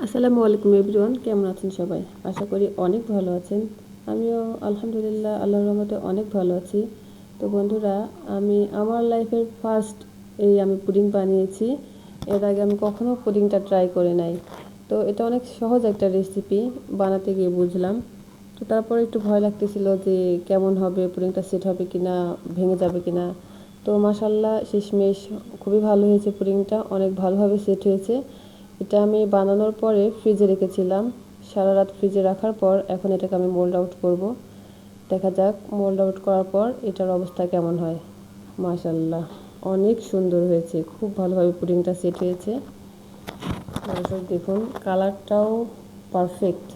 আসসালামু আলাইকুম এভরিওয়ান, কেমন আছেন সবাই? আশা করি অনেক ভালো আছেন। আমিও আলহামদুলিল্লাহ আল্লাহর রহমতে অনেক ভালো আছি। তো বন্ধুরা, আমি আমার লাইফের ফার্স্ট আমি পুডিং বানিয়েছি। এর আগে আমি কখনো পুডিংটা ট্রাই করে নাই। তো এটা অনেক সহজ একটা রেসিপি, বানাতে গিয়ে বুঝলাম। তো তারপরে একটু ভয় লাগতেছিল যে কেমন হবে, পুডিংটা সেট হবে কিনা, ভেঙে যাবে কিনা। তো মাশাআল্লাহ শেষমেশ খুবই ভালো হয়েছে, পুডিংটা অনেক ভালোভাবে সেট হয়েছে। এটা আমি বানানোর পরে ফ্রিজে রেখেছিলাম। সারা রাত ফ্রিজে রাখার পর এখন এটাকে আমি মোল্ড আউট করব। দেখা যাক মোল্ড আউট করার পর এটার অবস্থা কেমন হয়। মাশাআল্লাহ অনেক সুন্দর হয়েছে, খুব ভালোভাবে পুডিংটা সেট হয়েছে। দর্শক দেখুন, কালারটাও পারফেক্ট।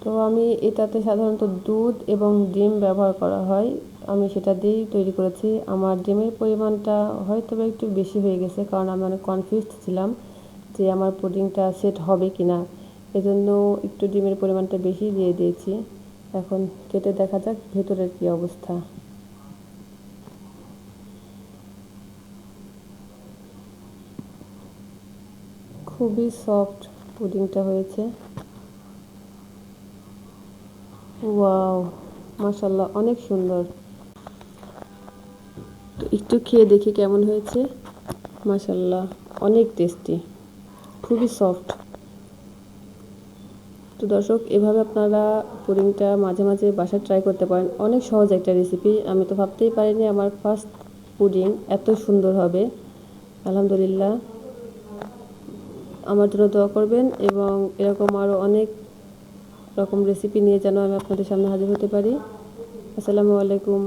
তো আমি এটাতে সাধারণত দুধ এবং ডিম ব্যবহার করা হয়, আমি সেটা দিয়েই তৈরি করেছি। আমার ডিমের পরিমাণটা হয়তো একটু বেশি হয়ে গেছে, কারণ আমি অনেক কনফিউজড ছিলাম যে আমার পুডিংটা সেট হবে কি না। এজন্য একটু ডিমের পরিমাণটা বেশি দিয়ে দিয়েছি। এখন কেটে দেখা যাক ভেতরের কী অবস্থা। খুবই সফট পুডিংটা হয়েছে। ওয়াও, মাশাআল্লাহ অনেক সুন্দর। তো একটু খেয়ে দেখি কেমন হয়েছে। মাশাআল্লাহ অনেক টেস্টি, খুবই সফট। তো দর্শক, এভাবে আপনারা পুডিংটা মাঝে মাঝে বাসায় ট্রাই করতে পারেন। অনেক সহজ একটা রেসিপি, আমি তো ভাবতেই পারিনি আমার ফার্স্ট পুডিং এত সুন্দর হবে। আলহামদুলিল্লাহ, আমার জন্য দোয়া করবেন এবং এরকম আরও অনেক রকম রেসিপি নিয়ে যেন আমি আপনাদের সামনে হাজির হতে পারি। আসসালামু আলাইকুম।